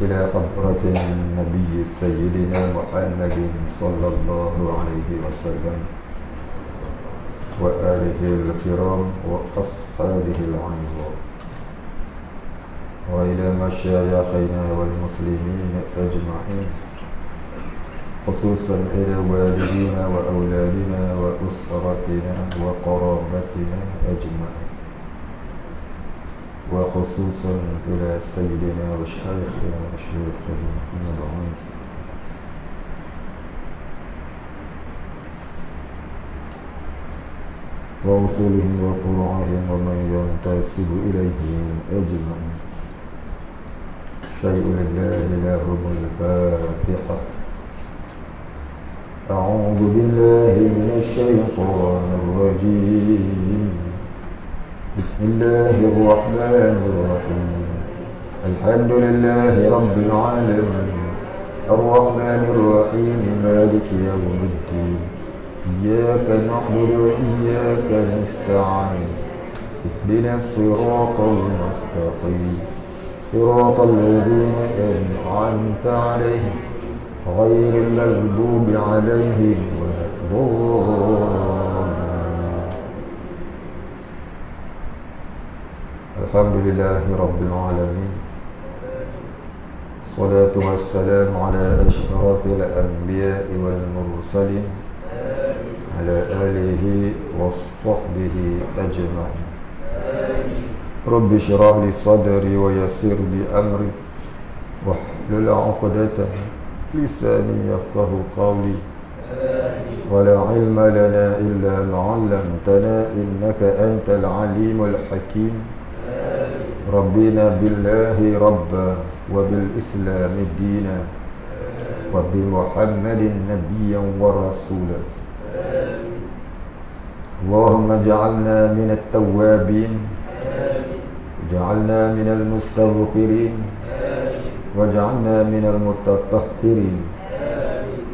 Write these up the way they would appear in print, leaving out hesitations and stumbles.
إلى حضرة النبي سيدنا محمد صلى الله عليه وسلم وآله الكرام وأصحابه العنظام، وإلى مشايخنا والمسلمين أجمعين، خصوصا إلى والدينا وأولادنا وأسرتنا وقرابتنا أجمعين، وخصوصا إلى سيدنا وشيخنا الشيخ محمد عيسى وأصولهم وفروعهم ومن ينتسب إليهم أجمعين. شيء لله لهم الفاتحة. أعوذ بالله من الشيطان الرجيم. بسم الله الرحمن الرحيم. الحمد لله رب العالمين الرحمن الرحيم مالك يوم الدين إياك نعبد وإياك نستعين اهدنا الصراط المستقيم صراط الذين أنعمت عليهم غير المغضوب عليهم ولا الضالين. الحمد لله رب العالمين، الصلاة والسلام على أشرف الأنبياء والمرسلين على آله وصحبه أجمعين. رب اشرح لي صدري ويسر لي أمري واحلل عقدة لساني يفقه قولي، ولا علم لنا إلا ما علمتنا إنك أنت العليم الحكيم. ربنا بالله ربا وبالإسلام دينا وبمحمد نبيا ورسولا. اللهم اجعلنا من التوابين، اجعلنا من المستغفرين، واجعلنا من المتطهرين،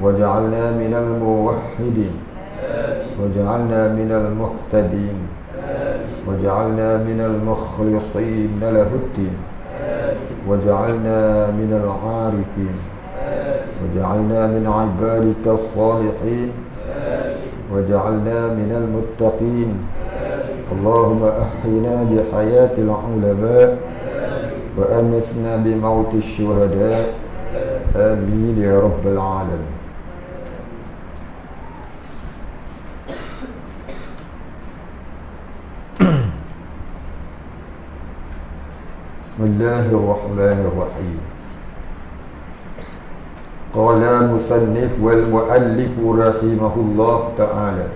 واجعلنا من الموحدين، واجعلنا من المهتدين، واجعلنا من المخلصين له الدين، واجعلنا من العارفين، واجعلنا من عبادك الصالحين، واجعلنا من المتقين. اللهم أحينا بحياة العلماء وأمتنا بموت الشهداء، آمين يا رب العالمين. بسم الله الرحمن الرحيم. قال المصنف والمؤلف رحمه الله تعالى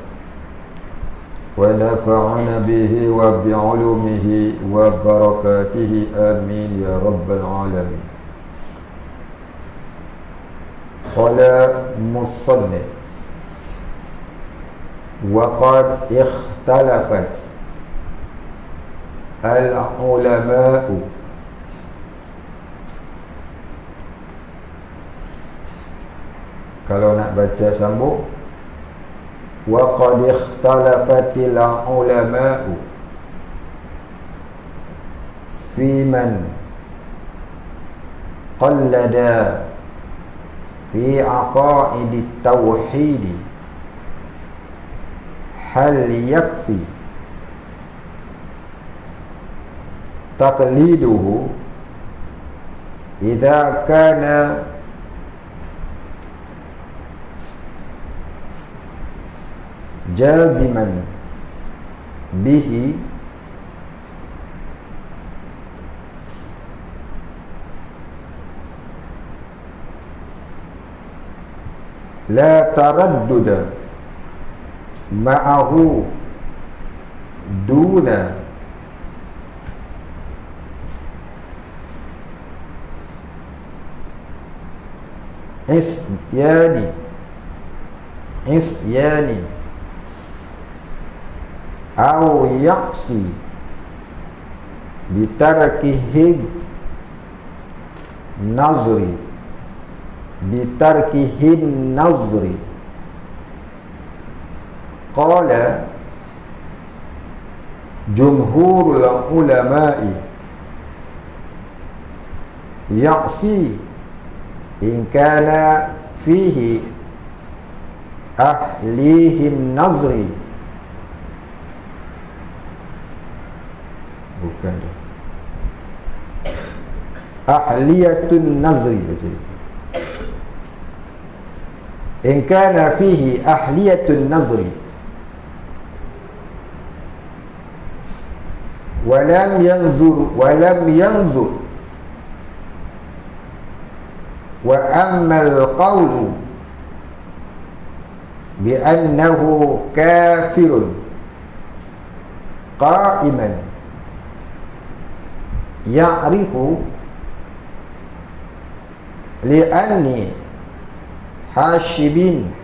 ونفعنا به وبعلومه وبركاته آمين يا رب العالمين. قال المصنف وقد اختلفت العلماء kalau nak baca sambung wa qad ikhtalafatil ulama'u fi man qallada fi aqaidit tauhid hal yakfi taqliduhu idza kana jaziman bihi la taradduda ma'ahu duna isyani au yaqsi bitarkihi nazri qala jumhurul ulama'i ya'si in kana fihi ahlihin nazri. Bukan tu. Ahliyatun nazri macam itu. In kana fihi ahliyatun nazri walam yanzur wa ammal qawlu bi annahu kafirun qa'iman ya'rifu li'anni hashibin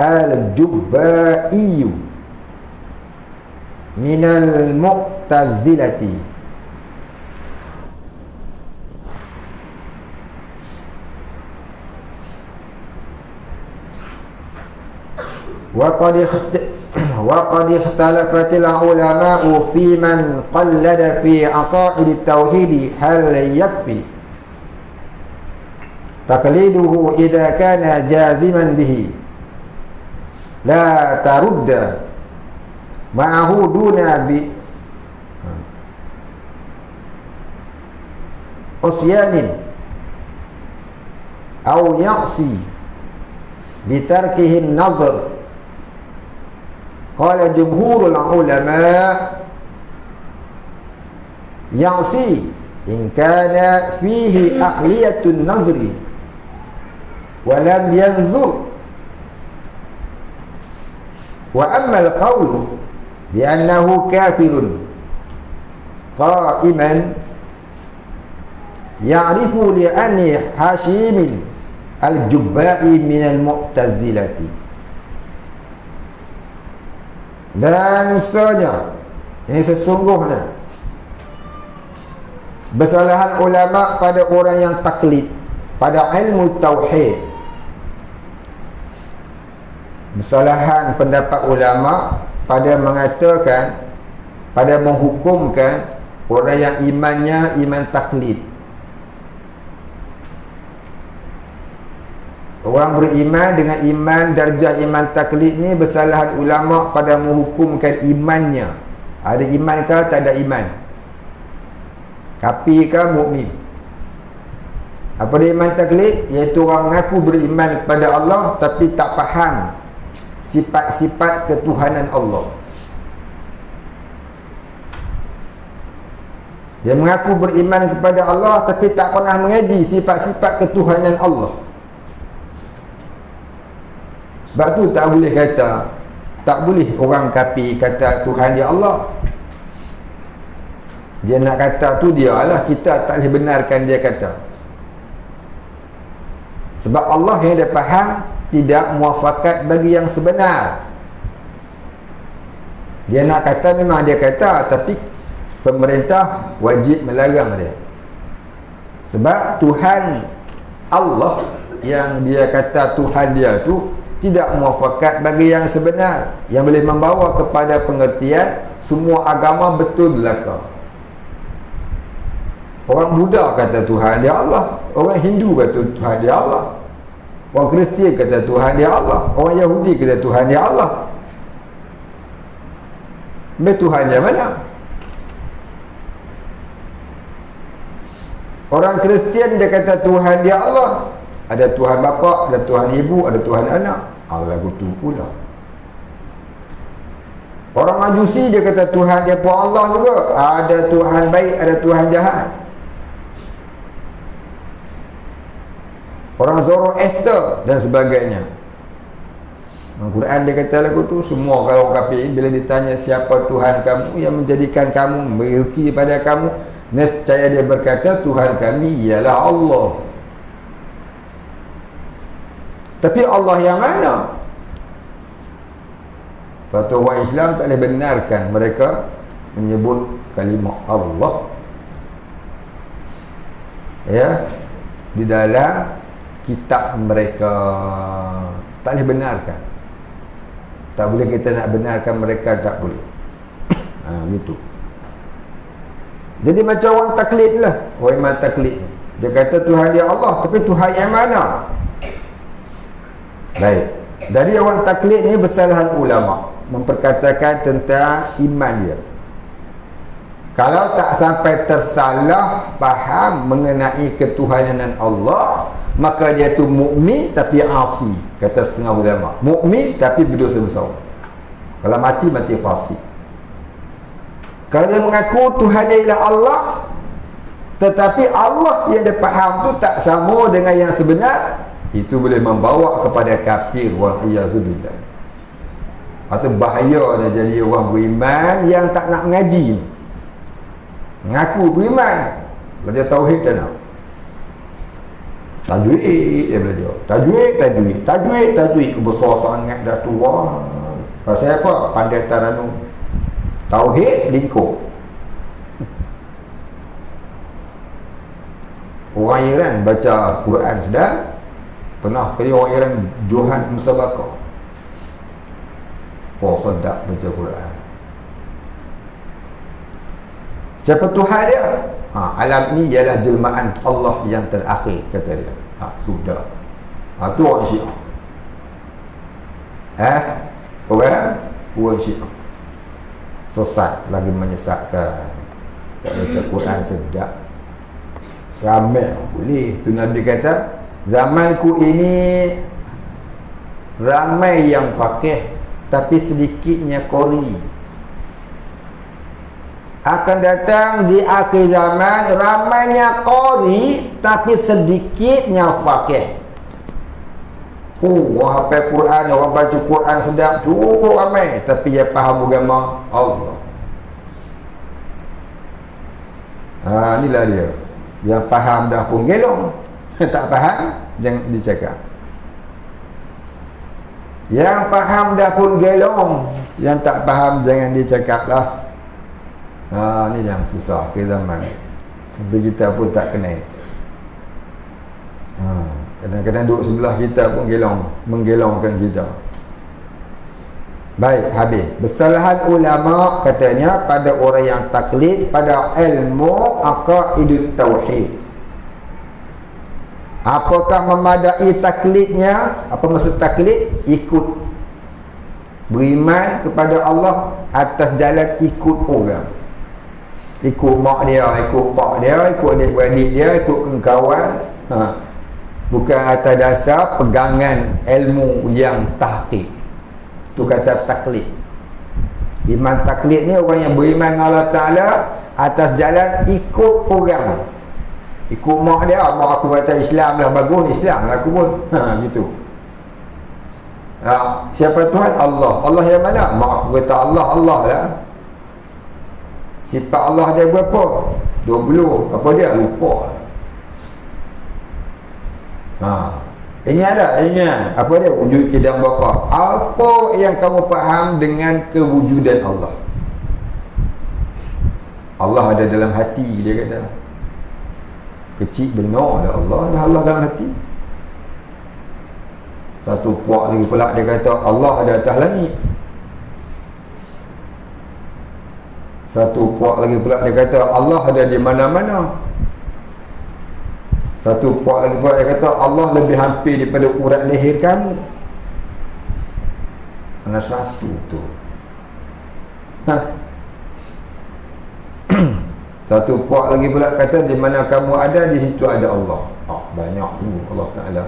al-jubba'i minal mu'tazilati wa qad ikhtalafatil ulama'u fi man qallada fi aqaid at-tauhid hal yakfi taqliduhu idza kana jaziman bihi la tarudda ma'ahu duna bi usyanin aw ya'si bitarkihi an-nazar. Qala jumhurul ulama ya'si in kana fihi ahliyatun nazri wa lam yanzur wa amma al-qawlu bi annahu kafirun qa'iman ya'rifu li anni hashimin al-jubba'i minal mu'tazilati. Dan seterusnya, ini sesungguhnya kesalahan ulama pada orang yang taklid pada ilmu tauhid, kesalahan pendapat ulama pada mengatakan, pada menghukumkan orang yang imannya iman taklid. Orang beriman dengan iman darjah iman taklid ni kesalahan ulama pada menghukumkan imannya. Ada iman ke tak ada iman? Kafir ke mukmin? Apa dia iman taklid? Iaitu orang mengaku beriman kepada Allah tapi tak faham sifat-sifat ketuhanan Allah. Dia mengaku beriman kepada Allah tapi tak pernah mengaji sifat-sifat ketuhanan Allah. Sebab tu tak boleh kata, tak boleh orang kafir kata Tuhan dia Allah. Dia nak kata tu dia lah, kita tak boleh benarkan dia kata. Sebab Allah yang dia faham tidak muafakat bagi yang sebenar. Dia nak kata memang dia kata, tapi pemerintah wajib melarang dia. Sebab Tuhan Allah yang dia kata Tuhan dia tu tidak muafakat bagi yang sebenar, yang boleh membawa kepada pengertian semua agama betul belaka. Orang Buddha kata Tuhan dia Allah, orang Hindu kata Tuhan dia Allah, orang Kristian kata Tuhan dia Allah, orang Yahudi kata Tuhan dia Allah. Tuhan dia mana? Orang Kristian dia kata Tuhan dia Allah. Ada Tuhan bapa, ada Tuhan ibu, ada Tuhan anak. Lagu tu pula. Orang Majusi dia kata Tuhan dia pun Allah juga. Ada Tuhan baik, ada Tuhan jahat. Orang Zoroaster dan sebagainya. Al-Quran dia kata lagu tu, semua kalau orang kafir bila ditanya siapa Tuhan kamu yang menjadikan kamu, memberi rezeki pada kamu, nescaya dia berkata Tuhan kami ialah Allah. Tapi Allah yang mana? Sebab tu orang Islam tak boleh benarkan mereka menyebut kalimah Allah, ya, di dalam kitab mereka. Tak boleh benarkan. Tak boleh kita nak benarkan mereka, tak boleh. Gitu. Jadi macam orang taklid lah. Orang iman taklid, dia kata Tuhan dia Allah, tapi Tuhan yang mana? Baik. Dari orang taklid ni bersalahan ulama memperkatakan tentang iman dia. Kalau tak sampai tersalah faham mengenai ketuhanan Allah, maka dia tu mukmin tapi asi, kata setengah ulama. Mukmin tapi berdosa besar. Kalau mati fasik. Kalau dia mengaku Tuhan dia ialah Allah, tetapi Allah yang dia faham tu tak sama dengan yang sebenar, itu boleh membawa kepada kafir, wal-iyazubillah. Atau bahaya dia jadi orang beriman yang tak nak mengaji. Mengaku beriman, belajar tauhid tak nak. Tajwid dia belajar. Tajwid besar sangat dah tua. Pasal apa? Pandai Taranum. Tauhid lingkup. Orang Iran baca Quran sedang. Pernah sekali orang Iran Johan Musabaqah. Sedap baca Quran. Siapa Tuhan dia? Alam ni ialah jelmaan Allah yang terakhir, kata dia. Sudah. Tu orang Syiah. Orang Syiah sesat, lagi menyesatkan. Tak baca Quran sedap. Ramai boleh. Tu Nabi kata, zamanku ini ramai yang faqih tapi sedikitnya qori. Akan datang di akhir zaman ramainya qori tapi sedikitnya faqih. Orang hafal Quran, orang baca Quran sedap tu ramai, tapi dia faham agama Allah. Inilah dia. Yang faham dah pun gelong. Tak faham jangan dicakap. Yang faham dah pun gelong, yang tak faham jangan dicakap lah. Ni yang susah ke zaman. Sampai kita pun tak kenal. Kadang-kadang duduk sebelah kita pun menggelongkan kita. Baik, habis. Bersalahan ulama katanya pada orang yang taklid pada ilmu aqaidut tauhid. Apakah memadai taklidnya? Apa maksud taklid? Ikut. Beriman kepada Allah atas jalan ikut orang. Ikut mak dia, ikut pak dia, ikut adik-beradik dia, ikut kawan. Bukan atas dasar pegangan ilmu yang tahqiq. Itu kata taklid. Iman taklid ni orang yang beriman dengan Allah Ta'ala atas jalan ikut orang. Ikut mak dia, mak aku kata Islam lah, bagus Islam lah aku pun. Gitu. Siapa Tuhan? Allah. Allah yang mana? Mak aku kata Allah lah. Sifat Allah dia berapa? 20. Apa dia? Lupa. Ingat tak? Ingat. Apa dia? Wujud qidam baqa. Apa yang kamu faham dengan kewujudan Allah? Allah ada dalam hati, dia kata. Kecil benar dah Allah dalam hati. Satu puak lagi pula dia kata Allah ada atas langit. Satu puak lagi pula dia kata Allah ada di mana-mana. Satu puak lagi pula dia kata Allah lebih hampir daripada urat leher kamu. Mana satu tu? Satu puak lagi pula kata di mana kamu ada, di situ ada Allah. Banyak sungguh Allah Ta'ala.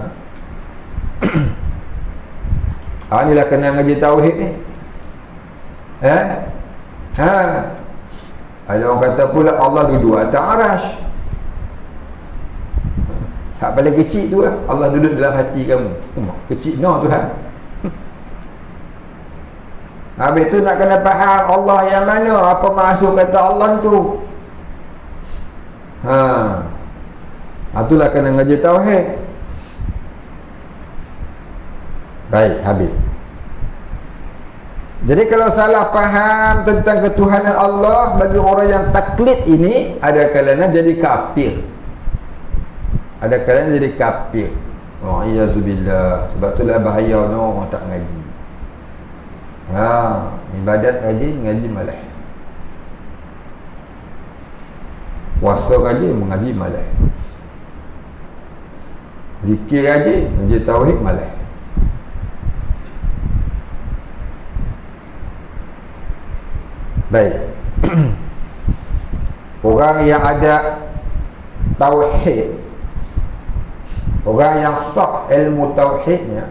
Inilah kena ngaji tauhid ni. Ada orang kata pula Allah duduk atas arash. Hak paling kecil tu lah, Allah duduk dalam hati kamu. Kecil no Tuhan. Habis tu nak kena faham Allah yang mana, apa maksud kata Allah tu. Itulah kena ngaji tauhid. Baik, habis. Jadi kalau salah faham tentang ketuhanan Allah bagi orang yang taklid ini, ada kalanya jadi kafir. Ada kalanya jadi kafir. Iyazubillah. Sebab itulah bahaya orang tak ngaji. Ibadat ngaji malah. Puasa rajin, mengaji malas. Zikir rajin, mengaji tauhid malas. Baik. Orang yang ada tauhid, orang yang sah ilmu tauhidnya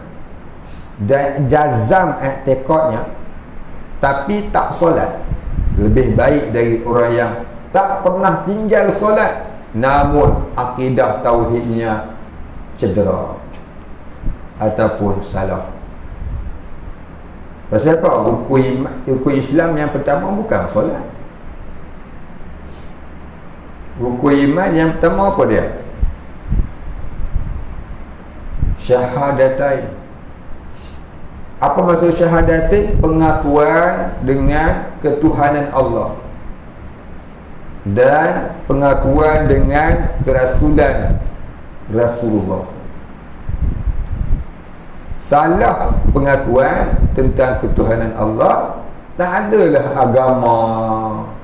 dan jazam i'tiqadnya tapi tak solat, lebih baik dari orang yang tak pernah tinggal solat namun akidah tauhidnya cedera ataupun salah. Pasal apa? Rukun Islam yang pertama bukan solat. Rukun iman yang pertama apa dia? Syahadatain. Apa maksud syahadatain? Pengakuan dengan ketuhanan Allah dan pengakuan dengan kerasulan Rasulullah. Salah pengakuan tentang ketuhanan Allah, tak adalah agama,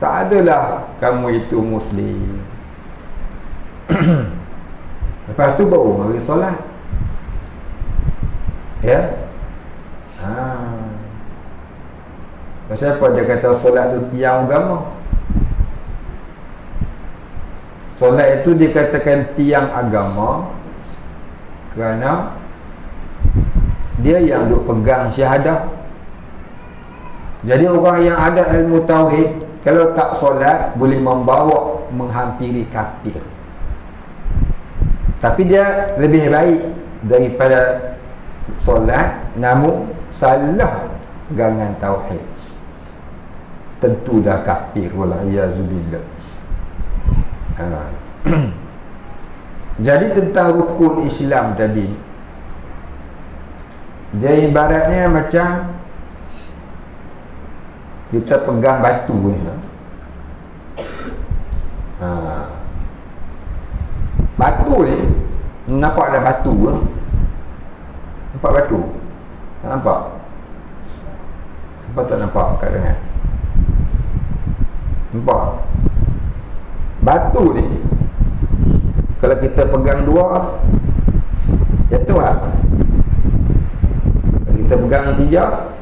tak adalah kamu itu Muslim. Lepas tu baru mari solat. Ya. Pasal apa dia kata solat tu tiang agama? Solat itu dikatakan tiang agama kerana dia yang duk pegang syahadah. Jadi orang yang ada ilmu tauhid kalau tak solat boleh membawa menghampiri kafir. Tapi dia lebih baik daripada solat namun salah pegangan tauhid. Tentu dah kafir, wala'iyazubillah. Jadi tentang rukun Islam tadi, dia ibaratnya macam kita pegang batu ya. Batu ni nampak ada batu ke? Nampak batu? Tak nampak? Siapa tak nampak kat tangan? Nampak? Batu ni kalau kita pegang dua jatuh lah. Kalau kita pegang tiga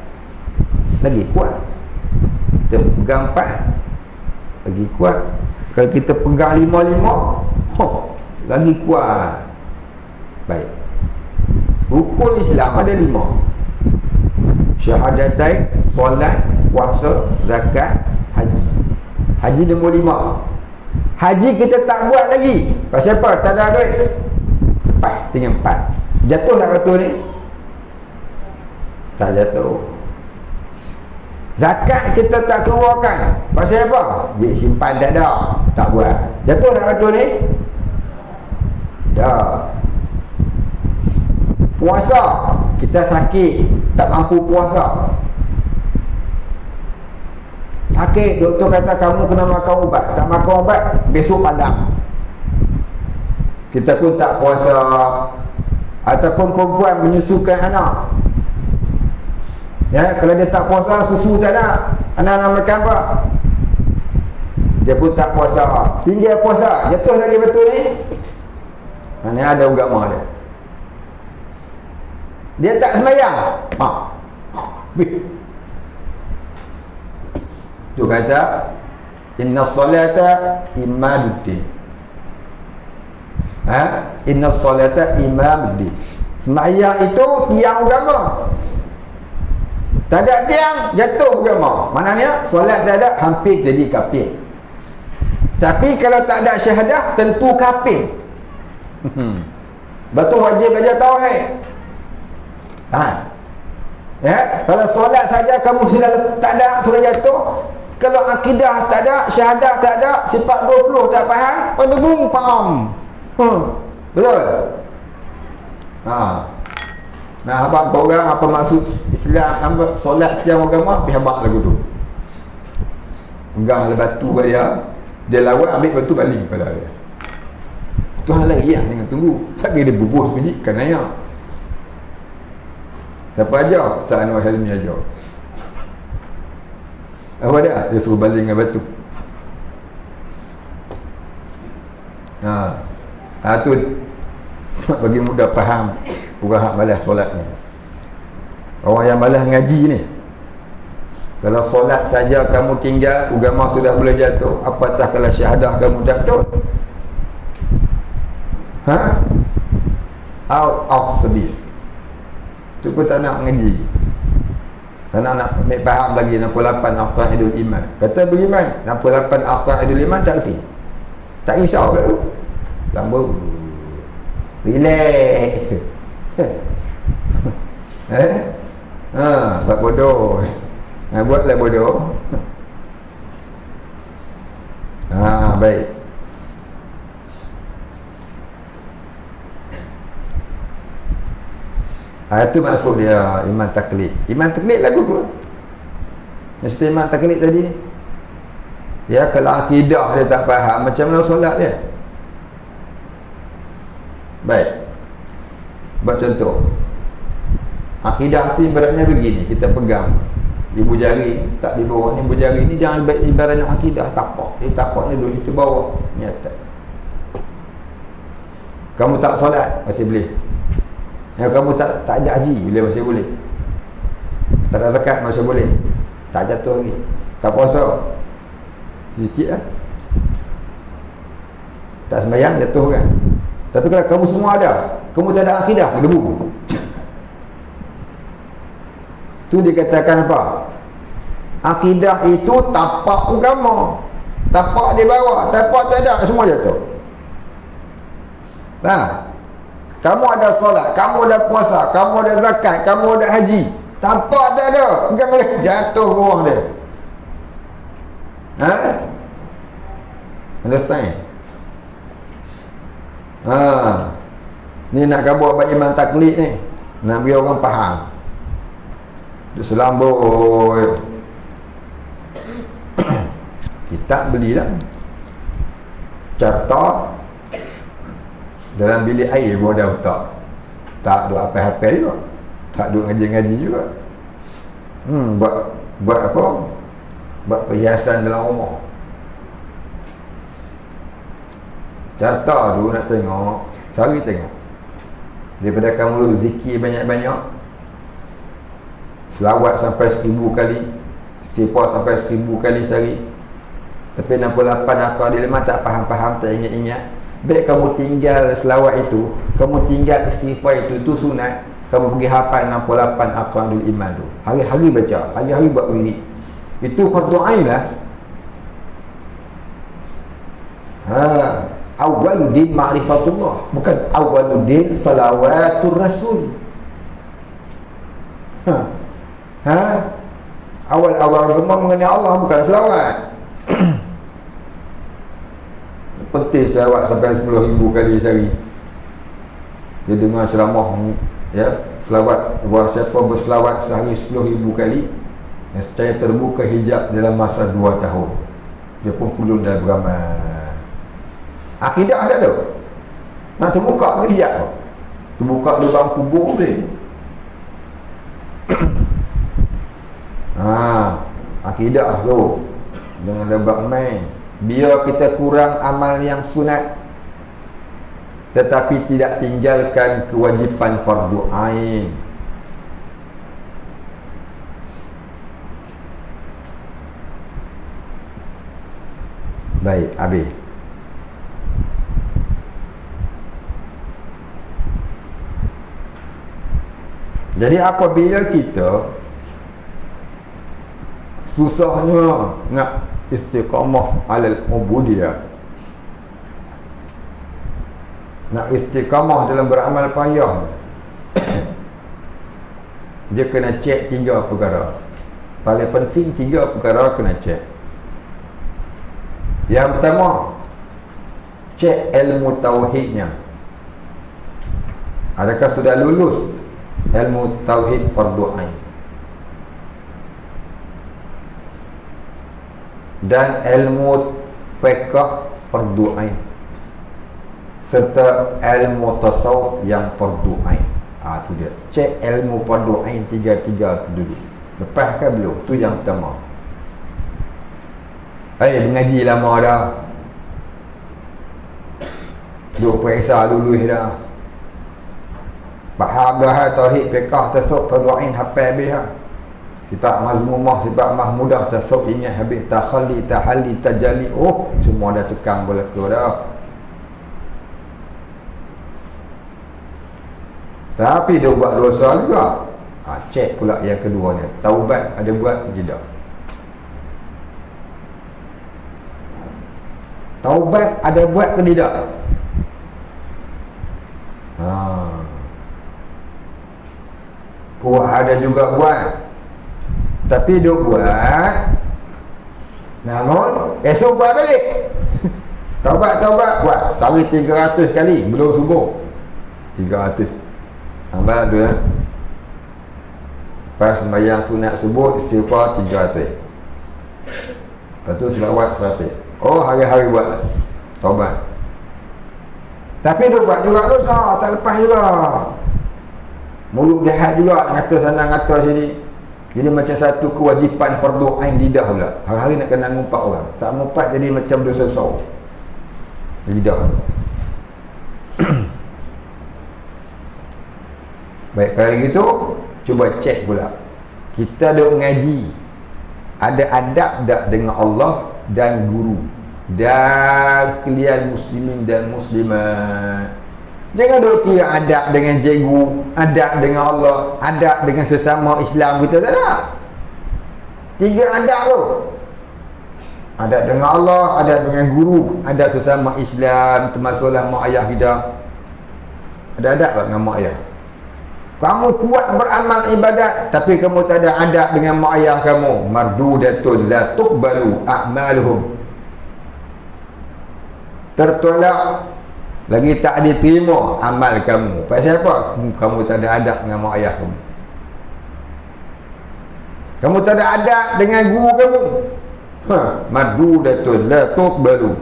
lagi kuat. Kita pegang empat lagi kuat. Kalau kita pegang lima, lagi kuat. Baik. Rukun Islam ada 5. Syahadatain, solat, puasa, zakat, haji. Haji nombor 5. Haji kita tak buat lagi. Pasal apa? Tak ada duit. 4, tinggal 4. Jatuh tak batu ni? Tak jatuh. Zakat kita tak keluarkan. Pasal apa? Duit simpan tak ada. Tak buat. Jatuh tak batu ni? Dah. Puasa kita sakit, tak mampu puasa. Sakit, doktor kata kamu kena makan ubat. Tak makan ubat, besok padam. Kita pun tak puasa. Ataupun perempuan menyusukan anak, ya, kalau dia tak puasa, susu tak ada, anak-anak makan apa? Dia pun tak puasa. Tinggal puasa, jatuh lagi betul ni. Ini ada agama dia. Dia tak sembahyang. Tu kata inna salata imaduddin. Inna salata imaduddin. Sembahyang itu tiang agama. Tak ada tiang, jatuh agama. Maknanya solat tak ada, hampir jadi kafir. Tapi kalau tak ada syahadah, tentu kafir. Betul, wajib belajar tauhid. Ya, kalau solat saja kamu sudah tak ada, sudah jatuh. Kalau akidah tak ada, syahadah tak ada, sifat 20 tak faham, pendebung faham. Betul? Nah, abang korang apa maksud Islam, apa solat tiang agama, pergi habaq lagu tu. Pegang batu kat dia, dia lawan, ambil batu baling pada dia. Tuhan lagi ya, jangan tunggu. Sampai dia bubuh sebiji, kan ayah. Siapa ajar? Ustaz Anwar Helmi ajar. Apa dia? Dia suruh baling dengan batu. Tu bagi mudah faham orang hak malas solat ni. Orang yang malas ngaji ni, kalau solat saja kamu tinggal, agama sudah boleh jatuh, apatah kalau syahadah kamu jatuh. Out of service. Tu pun tak nak ngaji. Tak nak ambil faham lagi 68 aqaidul iman. Kata beriman 68 aqaidul iman tak erti. Tak risau lalu. Lambu. Relax. Buat bodoh. Buatlah bodoh. Baik. Itu maksud dia iman taklid. Iman taklid lagu tu. Yang cerita iman taklid tadi ni. Ya, kalau akidah dia tak faham, macam mana solat dia? Baik. Buat contoh. Akidah tu ibaratnya begini, kita pegang ibu jari, tak di bawah ni, ibu jari ni jangan ibaratnya akidah, tapak. Dia tapak ni duduk itu bawah, ni atas. Kamu tak solat, masih boleh. Yang kamu tak ajak haji, bila masih boleh. Tak ada zakat, masih boleh. Tak jatuh lagi. Tak puasa, sikit lah. Tak sembahyang, jatuh kan. Tapi kalau kamu semua ada, kamu tak ada akidah, debu. Tu dikatakan apa? Akidah itu tapak agama. Tapak di bawah, tapak tak ada, semua jatuh. Kamu ada solat, kamu ada puasa, kamu ada zakat, kamu ada haji, tapak tak ada, bukan boleh jatuh bawah dia. Understand? Ni nak kamu buat iman taklid ni, nak biar orang faham. Dia selambut. Kita belilah carta dalam bilik air pun ada otak. Tak duk apa-apa juga. Tak duk ngaji-ngaji juga. Buat apa? Buat perhiasan dalam rumah. Carta tu nak tengok, cari tengok. Daripada kamu zikir banyak-banyak, selawat sampai 1000 kali, istighfar sampai 1000 kali sehari, tapi 68 aqaidul iman tak faham-faham, tak ingat-ingat. Baik kamu tinggal selawat itu, kamu tinggal istighfar itu sunat. Kamu pergi hafal 68 aqaidul iman tu, hari-hari baca, hari-hari buat wirid. Itu fardu ain lah. Awwaluddin ma'rifatullah, bukan awwaluddin salawatur rasul. Awal-awal agama mengenai Allah, bukan selawat. Penting selawat sampai 10,000 kali sehari. Dia dengar ceramah, ya, selawat, buat siapa berselawat sehari 10,000 kali, yang secara terbuka hijab dalam masa 2 tahun. Dia pun pulun dalam beramal. Akidah ada tu. Nak terbuka ke hijab? Terbuka lubang kubur boleh. Akidah tu. Jangan lebak main. Biar kita kurang amal yang sunat, tetapi tidak tinggalkan kewajipan fardu ain. Baik, habis. Jadi apabila kita susahnya nak istiqamah alal ubudiyah, nak istiqamah dalam beramal payah, dia kena cek 3 perkara. Paling penting 3 perkara kena cek. Yang pertama, cek ilmu tauhidnya. Adakah sudah lulus ilmu tauhid fardu ain? Dan ilmu fiqh fardu ain, serta ilmu tasawuf yang fardu ain. Tu dia. Cek ilmu fardu ain 3 dulu. Lepas kan belum? Tu yang pertama. Mengaji lama dah. duk periksa dulu dah. Faham dah tauhid fiqh tasawuf fardu'ain hafal habis dah. Sifat mazmumah, sifat mahmudah, tasawuf ingat habis, takhalli, tahalli, tajalli. Oh, semua dah cekang belaka dah. Tapi dia buat dosa juga. Cek pula yang keduanya. Taubat ada buat tidak? Taubat ada buat ke tidak? Puas ada juga buat. Tapi dia buat, namun esok buat balik. Taubat buat sehari 300 kali belum subuh. 300 amal tu ya. Lepas sembahyang sunat subuh istighfar 300. Lepas tu selawat 100. Oh, hari-hari buat taubat. Tapi dia buat juga dosa, tak lepas juga. Mulut jahat juga, ngata sana ngata sini. Jadi macam satu kewajipan fardu ain lidah pula. Hari-hari nak kena ngumpat orang. Tak ngumpat jadi macam dosa besar. Lidah. Baik, kalau gitu cuba cek pula. Kita duk mengaji, ada adab tak dengan Allah dan guru dan sekalian muslimin dan muslimat. Jangan duk kira adab dengan cikgu, adab dengan Allah, adab dengan sesama Islam kita, tak ada. 3 adab tu. Adab dengan Allah, adab dengan guru, adab sesama Islam, termasuklah mak ayah kita. Ada adab tak dengan mak ayah? Kamu kuat beramal ibadat tapi kamu tak ada adab dengan mak ayah kamu, mardudatun la tuqbalu a'maluhum. Tertolak, lagi tak diterima amal kamu. Pasal apa? Kamu tak ada adab dengan mak ayah kamu. Kamu tak ada adab dengan guru kamu. Mardudatun la tuqbalu.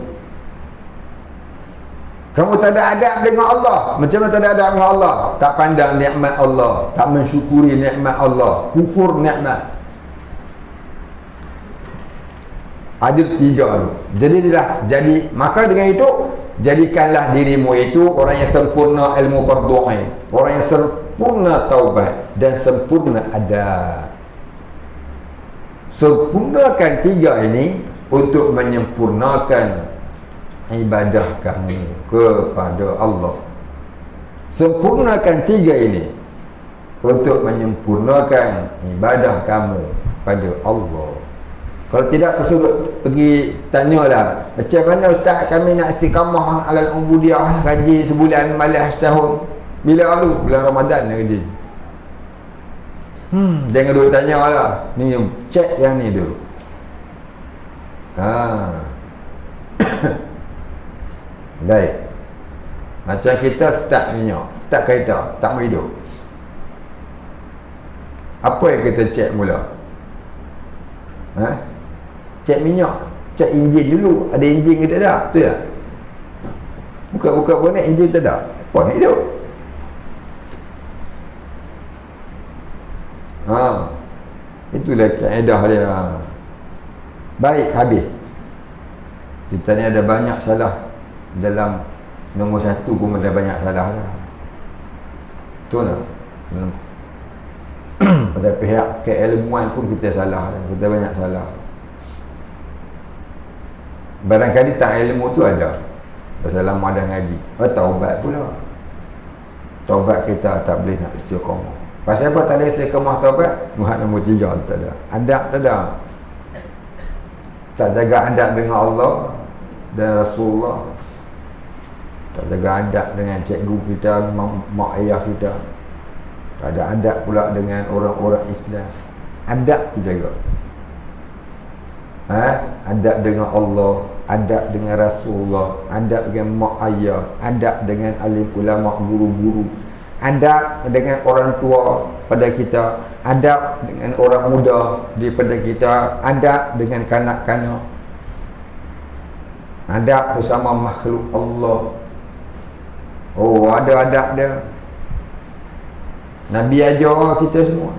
Kamu tak ada adab dengan Allah. Macam mana tak ada adab dengan Allah? Tak pandang nikmat Allah, tak mensyukuri nikmat Allah, kufur nikmat. Ada 3 tu. Jadi maka dengan itu jadikanlah dirimu itu orang yang sempurna ilmu fardu ain, orang yang sempurna taubat dan sempurna adab. Sempurnakan 3 ini untuk menyempurnakan ibadah kamu kepada Allah. Sempurnakan 3 ini untuk menyempurnakan ibadah kamu kepada Allah. Kalau tidak, tersebut pergi tanyalah, macam mana ustaz kami nak istiqamah alal ubudiyah, gaji sebulan malas setahun. Bila lalu? Bulan Ramadan nak gaji. Jangan dulu tanya lah. Ni cek yang ni dulu. Baik. Macam kita start minyak, start kereta, tak mau hidup. Apa yang kita cek mula? Cek minyak, cek enjin dulu. Ada enjin ke tak ada? Betul tak? Buka-buka bonet, enjin tak ada. Apa nak hidup? Itulah kaedah dia. Baik, habis. Kita ni ada banyak salah. Dalam nombor 1 pun ada banyak salah lah. Betul tak? Pada pihak keilmuan pun kita salah. Kita banyak salah. Barangkali tak ilmu tu ada. Pasal lama dah ngaji. Taubat pula. Taubat kita tak boleh nak istiqamah. Pasal apa tak boleh istiqamah taubat? Muhad nombor 3 tak ada. Adab tak ada. Tak jaga adab dengan Allah dan Rasulullah. Tak jaga adab dengan cikgu kita, mak ayah kita. Tak ada adab pula dengan orang-orang Islam. Adab tu jaga. Adab dengan Allah, adab dengan Rasulullah, adab dengan mak ayah, adab dengan alim ulama, guru-guru, adab dengan orang tua pada kita, adab dengan orang muda daripada kita, adab dengan kanak-kanak, adab bersama makhluk Allah. Oh, ada adab dia. Nabi ajar kita semua.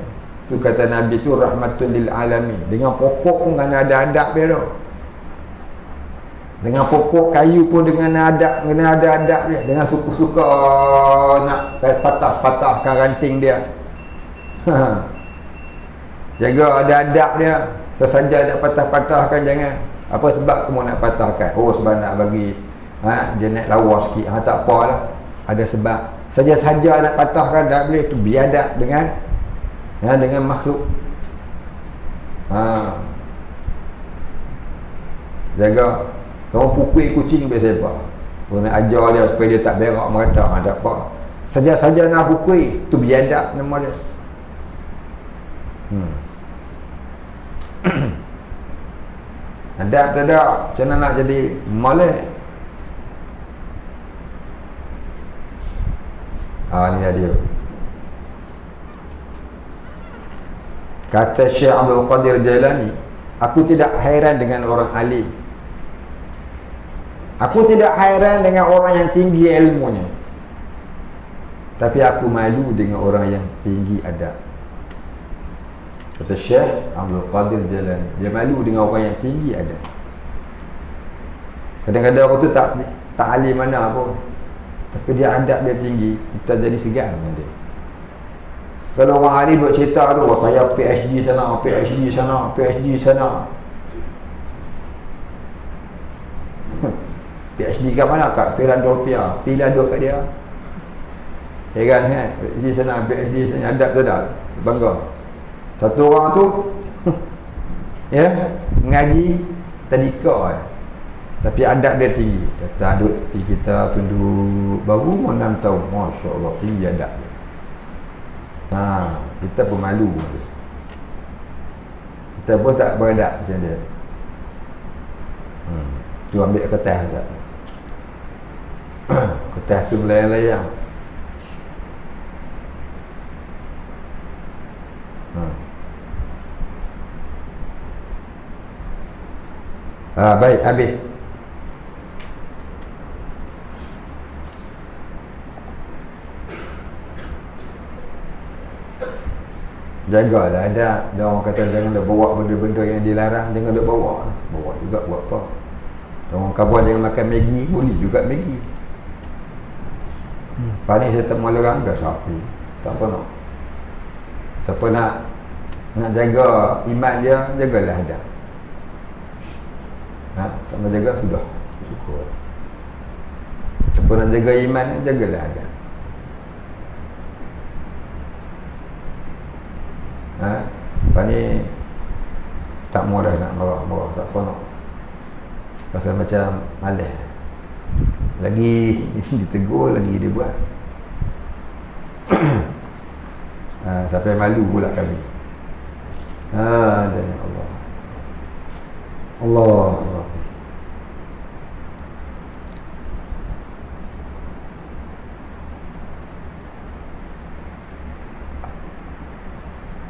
Tu kata Nabi tu rahmatul lil alamin. Dengan pokok pun kena ada adab dia tu. Dengan pokok kayu pun dengan adab, kena ada adab dia. Dengan suka-suka nak patah-patahkan ranting dia. Jaga ada adab dia. Sesaja nak patah-patahkan jangan. Apa sebab kamu nak patahkan? Oh, sebab nak bagi dia naik lawa sikit. Tak apalah. Ada sebab. Saja-saja nak patahkan tak boleh. Itu biadab dengan makhluk. Jaga. Kamu pukul kucing biasa apa? Kau nak ajar dia supaya dia tak berak merata. Tak apa. Saja-saja nak pukul. Itu biadab nama dia. Adab tak ada. Macam mana nak jadi molek? Ni dia. Kata Syekh Abdul Qadir Jailani, aku tidak hairan dengan orang alim. Aku tidak hairan dengan orang yang tinggi ilmunya. Tapi aku malu dengan orang yang tinggi adab. Kata Syekh Abdul Qadir Jailani, dia malu dengan orang yang tinggi adab. Kadang-kadang orang tu tak alim mana pun, tapi dia adab dia tinggi, kita jadi segan dengan dia. Kalau orang alim buat cerita tu, saya PhD sana, PhD sana, PhD sana. PhD kat mana? Kat Philadelphia. Philadelphia kat dia. Heran kan? PhD sana, PhD sana. Adab tu dah bangga. Satu orang tu mengaji tadika, tapi adab dia tinggi. Kata duduk tepi kita, tunduk baru 6 tahun. Masya Allah, tinggi adab dia. Kita pun malu. Kita pun tak beradab macam dia. Tu ambil kertas saja. Kertas tu melayang-layang. Baik, habis. Jagalah ada orang kata janganlah bawa benda-benda yang dilarang, jangan duk bawa. Bawa juga buat apa? Orang kawan jangan makan Maggi, boleh juga Maggi. Paling saya tak mahu larang ke siapa? Tak apa nak. Siapa nak jaga iman dia, jagalah ada. Sama jaga sudah cukup. Siapa nak jaga iman, jagalah ada. Lepas ni tak mahu dah nak marah-marah, tak seronok. Pasal macam malas. Lagi ditegur, lagi dia buat. Sampai malu pula kami. Dan Allah. Allah.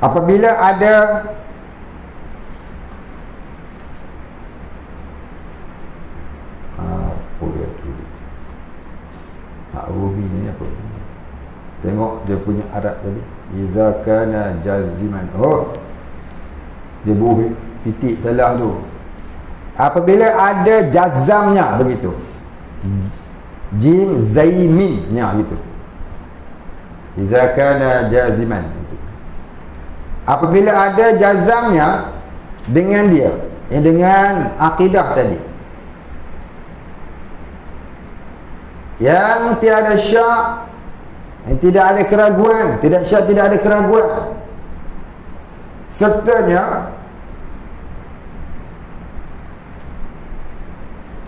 Apabila ada Rubi ni apa? Tengok dia punya Arab tadi. Iza kana jaziman. Dia buh titik salah tu. Apabila ada jazamnya begitu. Jim zaiminnya gitu. Iza kana jaziman. Apabila ada jazamnya dengan dia, dengan akidah tadi, yang tiada syak, yang tidak ada keraguan, tidak syak, tidak ada keraguan, sertanya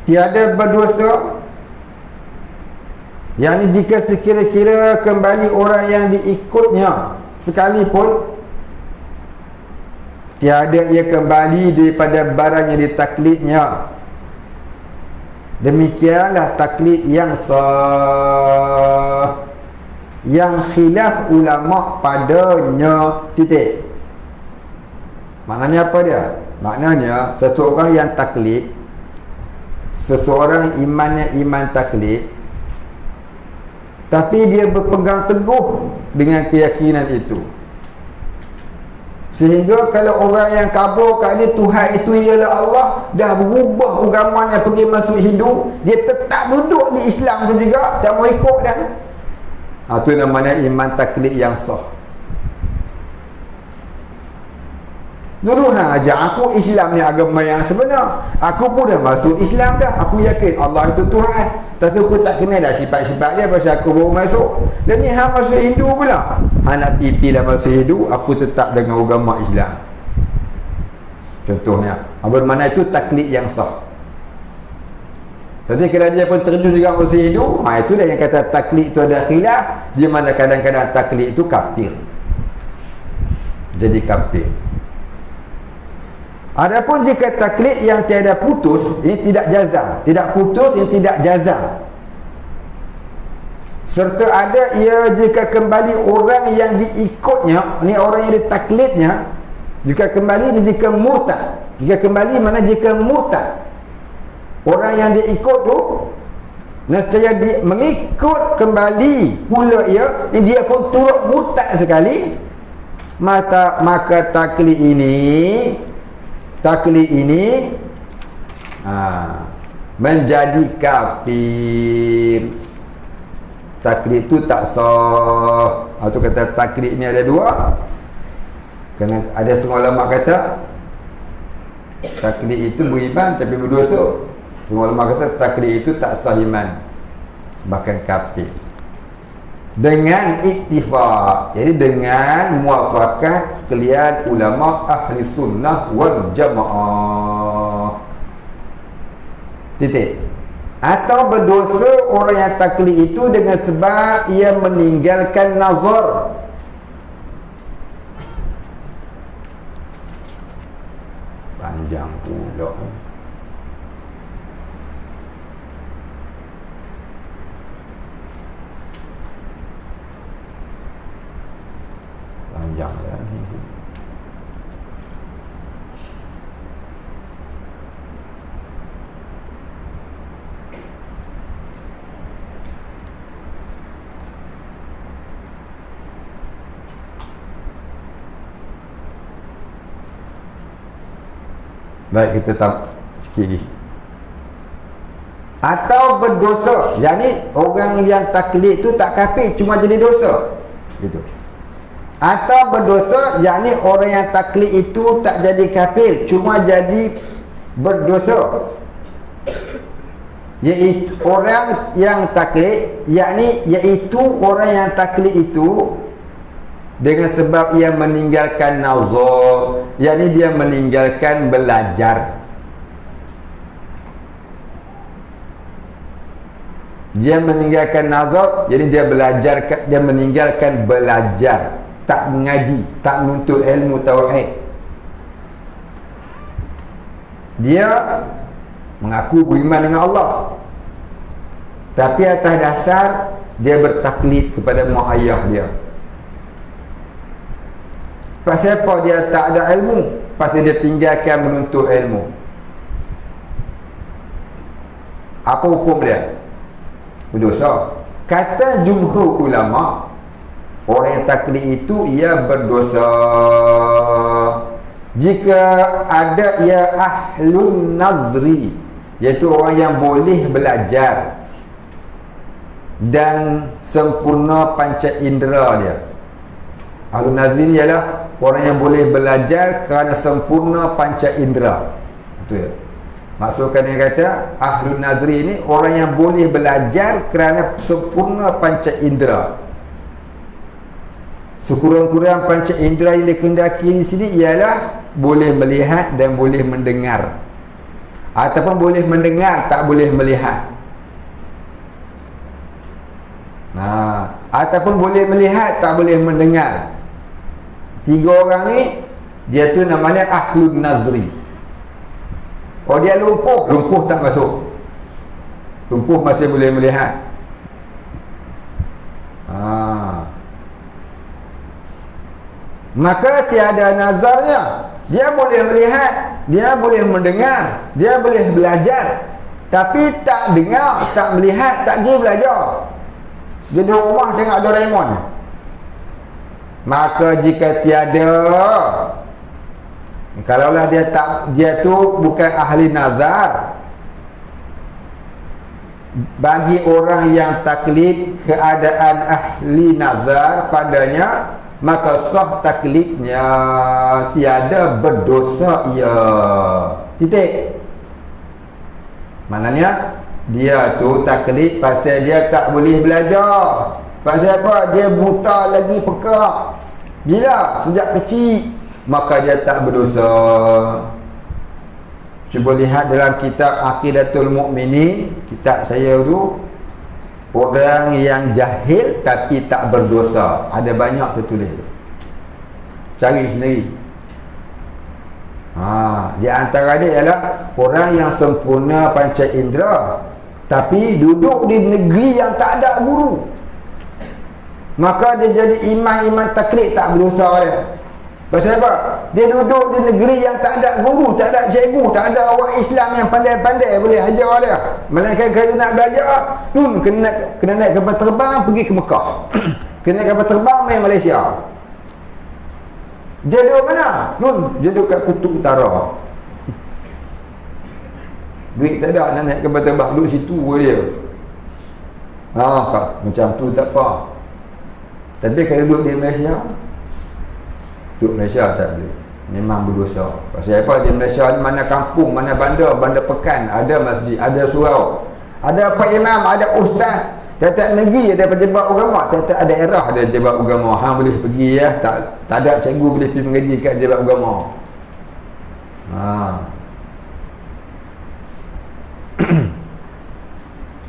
tiada berdosa. Yang ini jika sekira-kira kembali orang yang diikutnya sekalipun, tiada ia kembali daripada barang yang ditaklidnya. Demikianlah taklid yang sah, yang khilaf ulama padanya. Titik. Maknanya apa dia? Maknanya seseorang yang taklid, seseorang imannya iman taklid, tapi dia berpegang teguh dengan keyakinan itu. Sehingga kalau orang yang kabur kat dia Tuhan itu ialah Allah, dah berubah agamanya pergi masuk Hindu, dia tetap duduk di Islam tu juga, tak mau ikut dah. Itu namanya iman taklid yang sah. Dulu aja aku Islam ni agama yang sebenar, aku pun dah masuk Islam dah, aku yakin Allah itu Tuhan, tapi aku tak kenal dah sifat-sifat dia pasal aku baru masuk. Dan ni hang masuk Hindu pula, hang nak pipi dah masuk Hindu, aku tetap dengan agama Islam. Contohnya bermakna itu taklid yang sah. Tapi kalau dia pun terjun juga masuk Hindu, itulah yang kata taklid itu ada khilaf, di mana kadang-kadang taklid itu kafir, jadi kafir. Adapun jika taklid yang tiada putus, ini tidak jazam. Tidak putus, ini tidak jazam. Serta ada ia jika kembali orang yang diikutnya, ni orang yang ditaklidnya, jika kembali ni jika murtad. Jika kembali mana jika murtad. Orang yang diikut tu, nescaya dia mengikut kembali pula ia, dia pun turut murtad sekali. Maka taklid ini menjadi kafir. Taklid itu tak sah. Atau kata taklid ni ada dua. Kerana ada setengah ulama kata taklid itu beriman tapi berdosa. Setengah ulama kata taklid itu tak sah iman, bahkan kafir. Dengan iktifak, jadi dengan muafakat sekalian ulama ahli sunnah wal jamaah. Titik. Atau berdosa orang yang taklid itu dengan sebab ia meninggalkan nazar. Panjang pula. Panjang lah ni. Baik, kita tak sikit lagi. Atau berdosa, jadi orang yang taklid tu tak kafir, cuma jadi dosa gitu. Atau berdosa, yakni orang yang taklid itu tak jadi kafir, cuma jadi berdosa. Iaitu orang yang taklid, iaitu orang yang taklid itu dengan sebab ia meninggalkan nazar, yakni dia meninggalkan belajar. Dia meninggalkan nazar, jadi dia belajar, dia meninggalkan belajar. Tak mengaji, tak menuntut ilmu tauhid. Dia mengaku beriman dengan Allah, tapi atas dasar dia bertaklid kepada mak ayah dia. Pasal apa dia tak ada ilmu? Pasal dia tinggalkan menuntut ilmu. Apa hukum dia? Berdosa. Kata jumhur ulama, orang yang taklid itu ia berdosa jika ada ia ahlun nazri, iaitu orang yang boleh belajar dan sempurna panca indera dia. Ahlun nazri ialah orang yang boleh belajar kerana sempurna panca indera. Itu ya. Maksudkan dia kata ahlun nazri ini orang yang boleh belajar kerana sempurna panca indera. Sekurang-kurang panca indera yang dikendaki di sini ialah boleh melihat dan boleh mendengar, ataupun boleh mendengar tak boleh melihat. Ataupun boleh melihat tak boleh mendengar. Tiga orang ni dia tu namanya ahlun nazri. Oh, dia lumpuh tak masuk. Lumpuh masih boleh melihat. Maka tiada nazarnya. Dia boleh melihat, dia boleh mendengar, dia boleh belajar, tapi tak dengar, tak melihat, tak pergi belajar. Dia di rumah tengok Doraemon. Maka jika tiada Kalaulah dia tu bukan ahli nazar, bagi orang yang taklid keadaan ahli nazar padanya, maka sah taklidnya, tiada berdosa ia. Titik. Maknanya dia tu taklid pasal dia tak boleh belajar. Pasal apa? Dia buta lagi pekak. Bila? Sejak kecil, maka dia tak berdosa. Cuba lihat dalam kitab Aqidatul Mukminin, kitab saya tu, orang yang jahil tapi tak berdosa. Ada banyak saya tulis. Cari sendiri. Di antara dia ialah orang yang sempurna panca indera tapi duduk di negeri yang tak ada guru, maka dia jadi imam taklid, tak berdosa dia. Pasal apa? Dia duduk di negeri yang tak ada guru, tak ada cikgu, tak ada orang Islam yang pandai-pandai boleh ajar dia. Melainkan kalau nak belajar, kena naik kapal terbang pergi ke Mekah. Kena naik kapal terbang main Malaysia. Dia duduk mana? Dia duduk kat Kutub Utara. Duit tak ada, nak naik kapal terbang, duduk situ dia. Macam tu tak apa. Tapi kalau duduk di Malaysia, duduk Malaysia tak boleh, memang berdosa. Pasal apa? Di Malaysia ni mana kampung, mana bandar pekan, ada masjid, ada surau, ada pak imam, ada ustaz. Tiap-tiap negeri ada pejabat agama, tiap-tiap ada daerah ada pejabat agama. Hang boleh pergi ya, tak ada cikgu boleh pergi mengaji kat pejabat agama.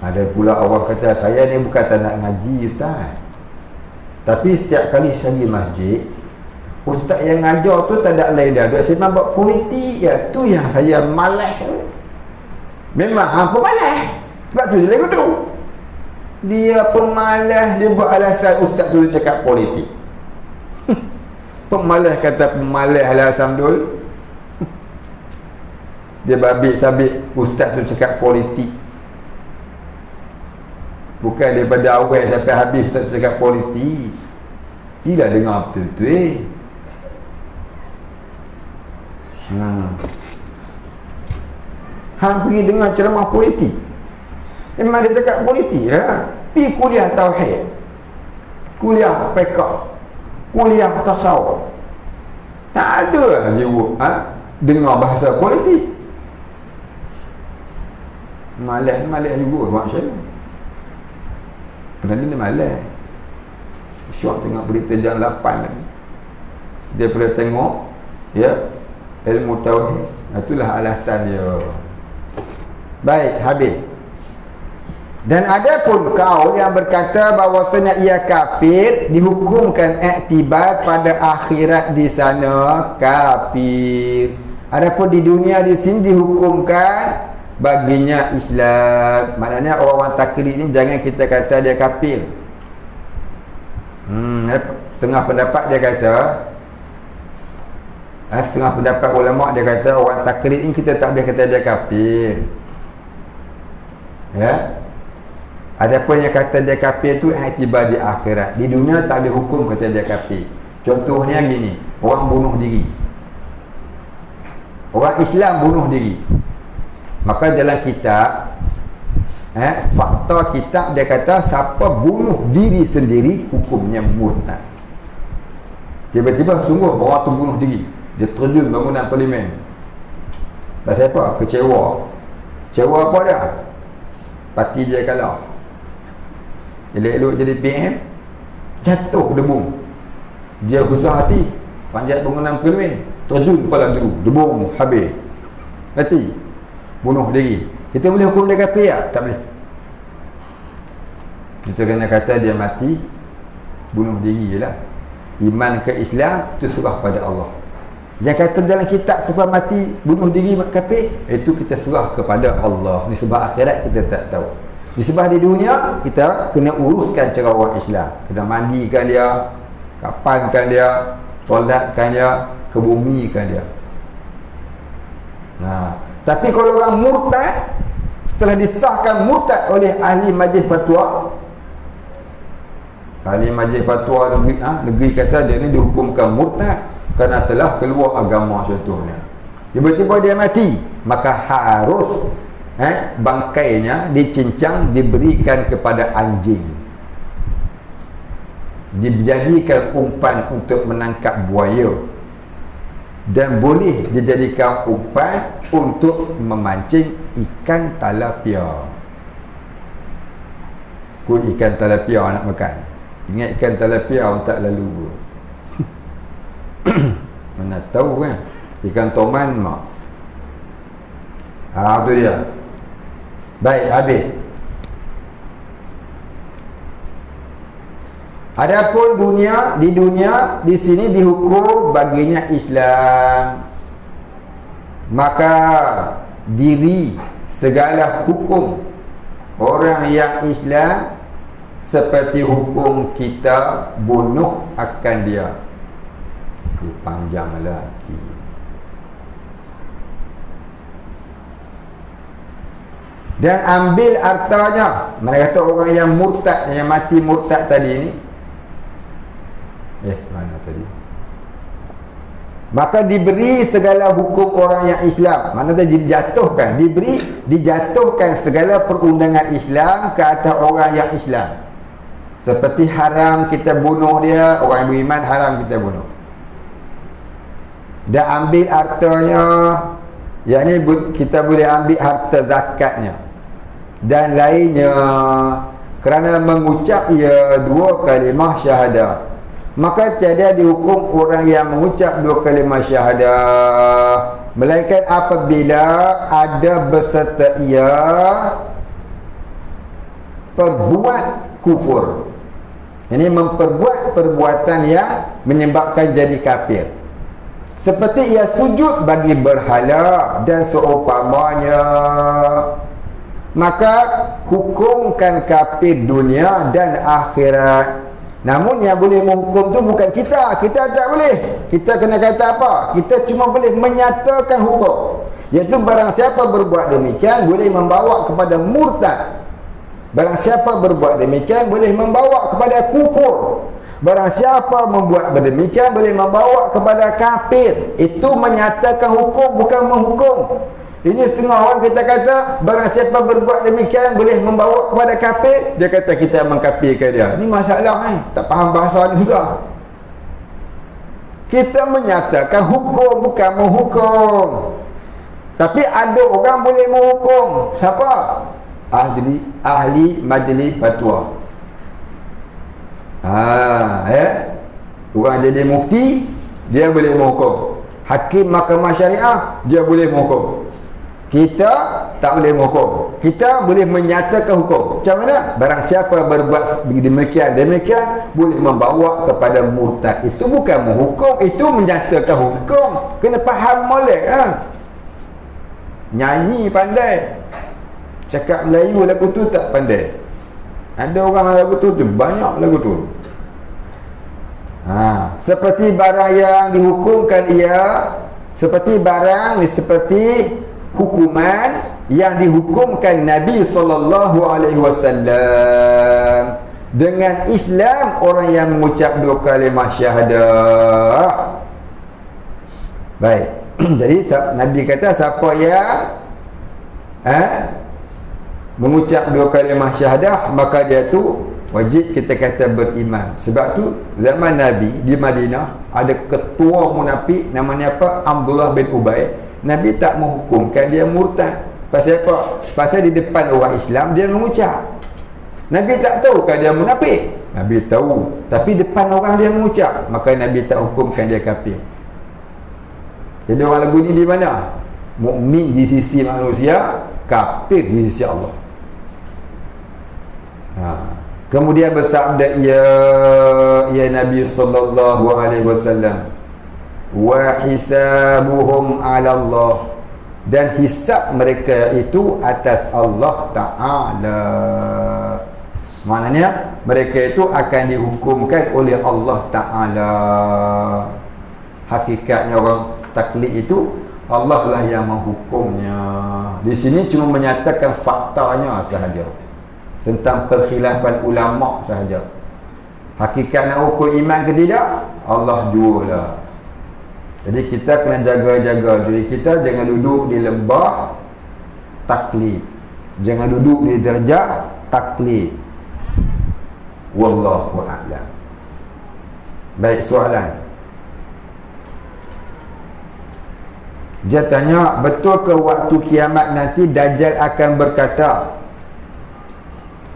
Ada pula orang kata, saya ni bukan tak nak ngaji ustaz, tapi setiap kali saya pergi masjid, ustaz yang ngajar tu tak ada lain dah, duk sembang buat politik ya, tu yang saya malas. Memang hampa malas. Sebab tu dia lagu tu. Dia pemalas, dia buat alasan ustaz tu cakap politik. Pemalas kata pemalas alasan dul. Dia babik sabik ustaz tu cakap politik. Bukan daripada awal sampai habis ustaz tu cakap politik. Bila dengar betul-betul Hang pergi dengar ceramah politik, memang dia cakap politik lah. Pergi kuliah tauhid, kuliah fiqh, kuliah tasawuf, tak ada lah jiwa dengar bahasa politik. Malas juga mak saya. Kerana dia malas. Syok tengok berita jam 8 lagi. Dia perlu tengok ya ilmu tauhid. Itulah alasan dia. Baik, habis. Dan ada pun kaum yang berkata bahawasanya ia kafir, dihukumkan iktibar pada akhirat di sana kafir. Adapun di dunia di sini dihukumkan baginya Islam. Maknanya orang-orang taklid ni jangan kita kata dia kafir. Setengah pendapat dia kata, setengah pendapat ulama dia kata orang taklid ni kita tak boleh kata dia kafir. Ya. Adapun yang kata dia kafir tu iktibar di akhirat. Di dunia tak ada hukum kata dia kafir. Contohnya gini, orang bunuh diri. Orang Islam bunuh diri. Maka dalam kitab fakta kitab dia kata siapa bunuh diri sendiri hukumnya murtad. Tiba-tiba sungguh orang tu bunuh diri, dia terjun bangunan parlimen. Pasal apa? Kecewa. Kecewa apa dia? Parti dia kalah. Elok-elok jadi PM, jatuh debung. Dia besar hati, panjat bangunan parlimen, terjun kepala dulu, debung habis. Mati. Bunuh diri. Kita boleh hukum dia kafir tak? Tak boleh. Kita kena kata dia mati bunuh diri je lah. Iman ke Islam itu serah pada Allah. Yang kata dalam kitab sebab mati bunuh diri kafir, itu kita serah kepada Allah. Ni sebab akhirat kita tak tahu. Di sebab di dunia kita kena uruskan cara orang Islam. Kena mandikan dia, kapankan dia, solatkan dia, kebumikan dia. Tapi kalau orang murtad, setelah disahkan murtad oleh ahli majlis fatwa, ahli majlis fatwa negeri kata dia ni dihukumkan murtad, kerana telah keluar agama contohnya. Tiba-tiba dia mati, maka harus bangkainya dicincang, diberikan kepada anjing, dijadikan umpan untuk menangkap buaya, dan boleh dijadikan umpan untuk memancing ikan talapia. Kut ikan talapia nak makan, ingat ikan talapia tak lalu. Mana tahu kan, ikan toman mak. Tu dia. Baik, habis. Adapun di dunia di sini dihukum baginya Islam, maka diri segala hukum orang yang Islam seperti hukum kita bunuh akan dia. Panjang lagi. Dan ambil hartanya. Mereka kata orang yang murtad, yang mati murtad tadi ni, mana tadi? Maka diberi segala hukum orang yang Islam. Mana tadi dijatuhkan, dijatuhkan segala perundangan Islam ke atas orang yang Islam. Seperti haram kita bunuh dia, orang yang beriman haram kita bunuh. Dan ambil hartanya, yang ni kita boleh ambil harta zakatnya dan lainnya, kerana mengucap ia dua kalimah syahadah, maka tiada dihukum orang yang mengucap dua kalimah syahadah, melainkan apabila ada beserta ia perbuat kufur. Ini memperbuat perbuatan yang menyebabkan jadi kafir, seperti ia sujud bagi berhala dan seumpamanya, maka hukumkan kafir dunia dan akhirat. Namun yang boleh menghukum tu bukan kita. Kita tak boleh. Kita kena kata apa? Kita cuma boleh menyatakan hukum, iaitu barang siapa berbuat demikian boleh membawa kepada murtad. Barang siapa berbuat demikian boleh membawa kepada kufur. Barang siapa membuat demikian boleh membawa kepada kafir. Itu menyatakan hukum, bukan menghukum. Ini setengah orang kita kata barang siapa berbuat demikian boleh membawa kepada kafir, dia kata kita mengkafirkan dia. Ini masalah tak faham bahasa ni susah. Kita menyatakan hukum, bukan menghukum. Tapi ada orang boleh menghukum. Siapa? Ahli majlis fatwa. Orang jadi mufti, dia boleh menghukum. Hakim mahkamah syariah, dia boleh menghukum. Kita tak boleh menghukum. Kita boleh menyatakan hukum. Macam mana? Barang siapa berbuat demikian boleh membawa kepada murtad. Itu bukan menghukum, itu menyatakan hukum. Kena faham molek Nyanyi pandai, cakap Melayu lagu tu tak pandai. Ada orang lagu tu banyak lagu tu. Seperti barang yang dihukumkan ia, seperti hukuman yang dihukumkan Nabi SAW dengan Islam orang yang mengucap dua kalimah syahadah. Baik. Jadi Nabi kata siapa yang mengucap dua kalimah syahadah, maka dia tu wajib kita kata beriman. Sebab tu zaman Nabi di Madinah ada ketua munafik namanya apa? Abdullah bin Ubay. Nabi tak menghukumkan dia murtad. Pasal apa? Pasal di depan orang Islam dia mengucap. Nabi tak tahu kan dia munafik. Nabi tahu, tapi depan orang dia mengucap, maka Nabi tak hukumkan dia kafir. Jadi orang lagu ni di mana? Mukmin di sisi manusia, kafir di sisi Allah. Kemudian bersabda ya Nabi sallallahu alaihi wasallam, wa hisabuhum 'ala Allah, dan hisab mereka itu atas Allah Ta'ala. Maknanya mereka itu akan dihukumkan oleh Allah Ta'ala. Hakikatnya orang taklid itu Allah lah yang menghukumnya. Di sini cuma menyatakan faktanya sahaja, tentang perkhilafan ulama sahaja. Hakikat nak ukur iman ke tidak, Allah jualah. Jadi kita kena jaga-jaga diri kita, jangan duduk di lembah taklid, jangan duduk di darjah taklid. Wallahu a'lam. Baik, soalan. Dia tanya, betul ke waktu kiamat nanti Dajjal akan berkata,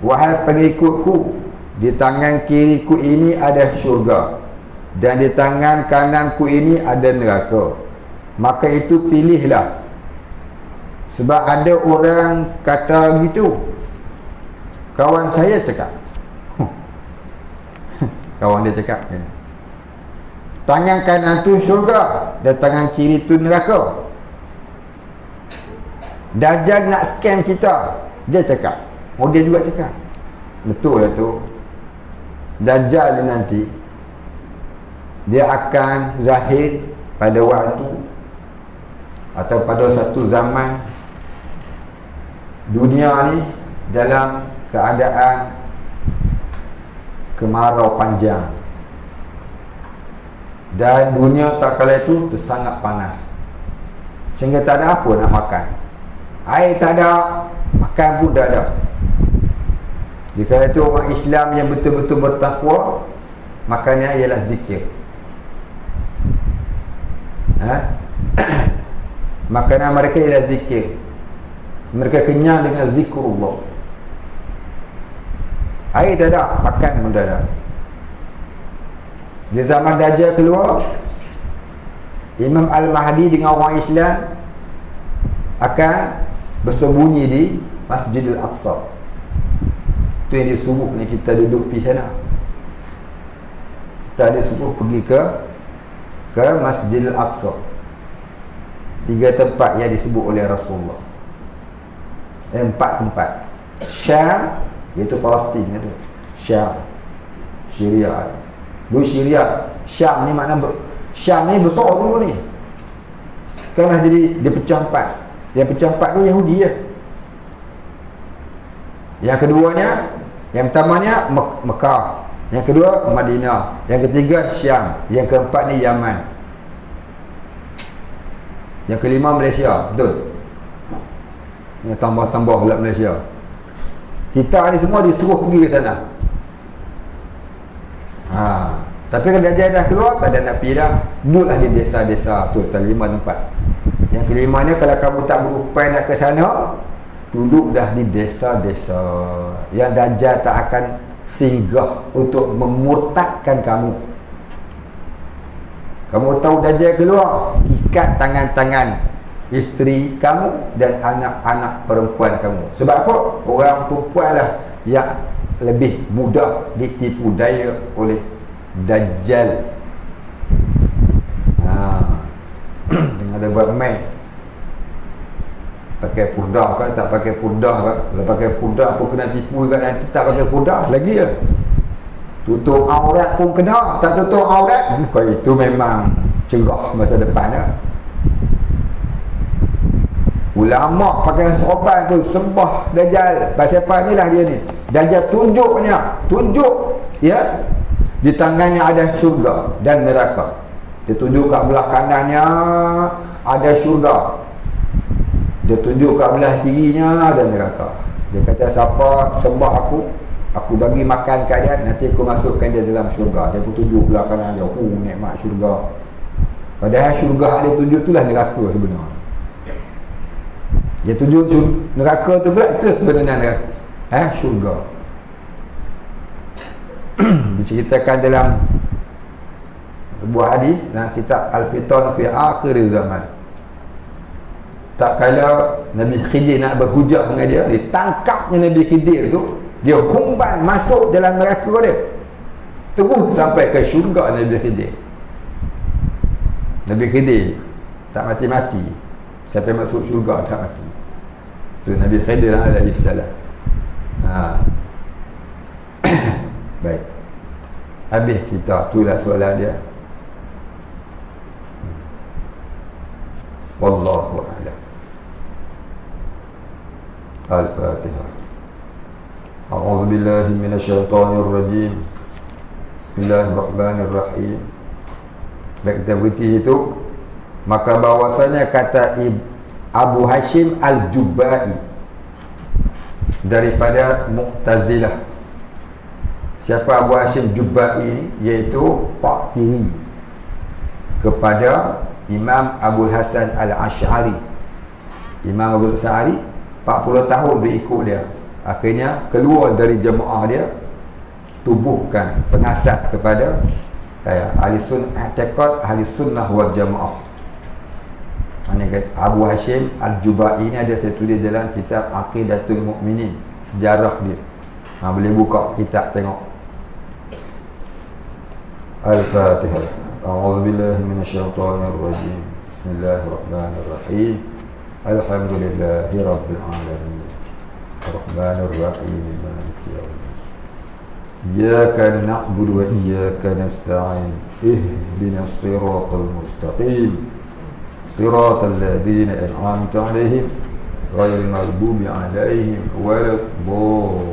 wahai pengikutku, di tangan kiriku ini ada syurga dan di tangan kananku ini ada neraka, maka itu pilihlah. Sebab ada orang kata gitu. Kawan saya cakap kawan dia cakap, tangan kanan tu syurga dan tangan kiri tu neraka. Dajjal nak scam kita, dia cakap. Oh, dia juga cakap. Betul lah tu. Dajjal ni nanti dia akan zahir pada waktu atau pada satu zaman dunia ni dalam keadaan kemarau panjang, dan dunia tak kala itu sangat panas sehingga tak ada apa nak makan. Air tak ada, makan pun tak ada. Di kala itu orang Islam yang betul-betul bertakwa, makannya ialah zikir. Makanan mereka ialah zikir. Mereka kenyang dengan zikrullah. Air tak ada, makan pun tak ada. Di zaman Dajjal keluar, Imam Al-Mahdi dengan orang Islam akan bersembunyi di Masjidil Aqsa. Itu yang disuruh ni kita duduk di sana. Kita disuruh pergi ke Masjidil Aqsa. 3 tempat yang disebut oleh Rasulullah. 4 tempat. Syam, iaitu Palestin itu. Syam, Syria. Bukan Syria, Syam ni makna Syam ni besar dulu ni. Sekarang dah jadi dia pecah 4. Yang pecah 4 tu Yahudi ya. Yang keduanya, yang pertamanya Mekah, yang kedua Madinah, yang ketiga Syam, yang keempat ni Yaman, yang kelima Malaysia. Betul? Yang tambah-tambah pula Malaysia. Kita ni semua disuruh pergi ke sana. Tapi kalau Dajjal dah keluar, tak ada nak pergi dah. Duduklah di desa-desa tu, 5 tempat. Yang kelimanya, kalau kamu tak berupaya nak ke sana, duduk dah di desa-desa yang Dajjal tak akan singgah untuk memurtadkan kamu. Kamu tahu Dajjal keluar, ikat tangan-tangan isteri kamu dan anak-anak perempuan kamu. Sebab apa? Orang perempuan lah yang lebih mudah ditipu daya oleh Dajjal. Tengah ada buat main, pakai purdah kan, tak pakai purdah kan. Kalau pakai purdah pun kena tipu juga nanti. Tak pakai purdah lagi ya. Tutup aurat pun kena. Tak tutup aurat, kalau itu memang cerah masa depan lah. Ulama pakai sorban tu sembah Dajjal. Pasal apa ni lah dia ni. Dajjal tunjuk ya, di tangannya ada syurga dan neraka. Dia tunjuk kat belah kanannya ada syurga, dia tunjuk kat belah kirinya ada neraka. Dia kata, siapa sembah aku bagi makan kat dia, nanti aku masukkan dia dalam syurga. Dia pun tunjuk belah kanan dia, nikmat syurga. Padahal syurga dia tunjuk tu lah neraka sebenarnya. Dia tunjuk neraka tu pula, itu sebenarnya neraka, syurga. Diceritakan dalam sebuah hadis dalam kitab Al-Fitan fi Akhir Zaman. Tak kala Nabi Khidir nak berhujah dengan dia, ditangkapnya Nabi Khidir tu, dia humban masuk dalam neraka dia, terus sampai ke syurga Nabi Khidir. Nabi Khidir tak mati-mati sampai masuk syurga, tak mati. Tu Nabi Khidir alaihi salam. Baik, habis cerita. Itulah soalan dia. Wallahu a'lam. Al-Fatihah. A'udzu billahi minasyaitonir rajim. Bismillahirrahmanirrahim. Baik, kita berhenti itu. Maka bahwasanya kata Abu Hashim Al-Jubba'i daripada Mu'tazilah. Siapa Abu Hashim Jubba'i ini? Iaitu pak tiri kepada Imam Abu Hasan Al-Ash'ari. Imam Abu Hasan Al-Ash'ari 40 tahun dia ikut dia. Akhirnya keluar dari jemaah dia, tubuhkan pengasas kepada ahli sunnah, i'tiqad ahli sunnah wal jamaah. Abu Hashim Al-Jubba'i ini ada saya tulis dalam kitab Aqidatul Mu'minin, sejarah dia. Boleh buka kitab tengok. Al-Fatihah. A'udzubillahi minasyaitonir rajim. Bismillahirrahmanirrahim. Alhamdulillahi rabbil alamin. Ar-Rahmanir Rahim. Maliki yaumiddin. Iyyaka na'budu wa iyyaka nasta'in. Ihdinas siratal mustaqim. Siratal ladzina an'amta 'alaihim ghairil maghdubi 'alaihim waladdallin.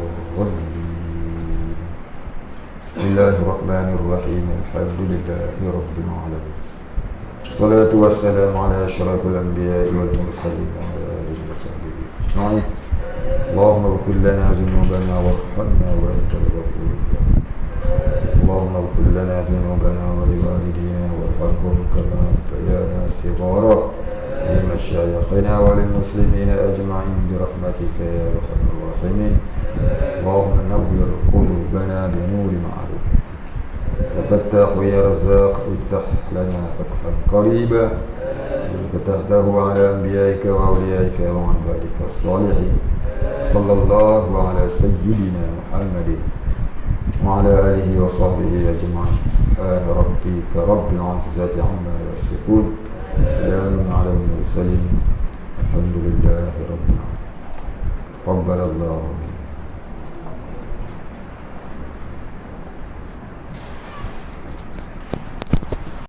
Bismillahirrahmanirrahim. Alhamdulillahi rabbil alamin. Salatu wassalamu ala asyrafil anbiya'i wal mursalin wa ala alihi wa sahbihi ajma'in. Allahumma ighfir lana dhunubana warhamna wa antal ghafurur rahim. Allahumma ighfir lana dhunubana wa liwalidina warhamhum kama rabbayana shighara. لمشايخنا وللمسلمين أجمعين برحمتك يا أرحم الراحمين. اللهم نور قلوبنا بنور معروف وفتح يا رزاق افتح لنا فتحا قريبا فتحته على أنبيائك وأوليائك وعبادك الصالحين. صلى الله على سيدنا محمد وعلى آله وصحبه أجمعين. سبحان ربك رب العزة عما يصفون. سلام على المرسلين. الحمد لله رب العالمين. تقبل الله.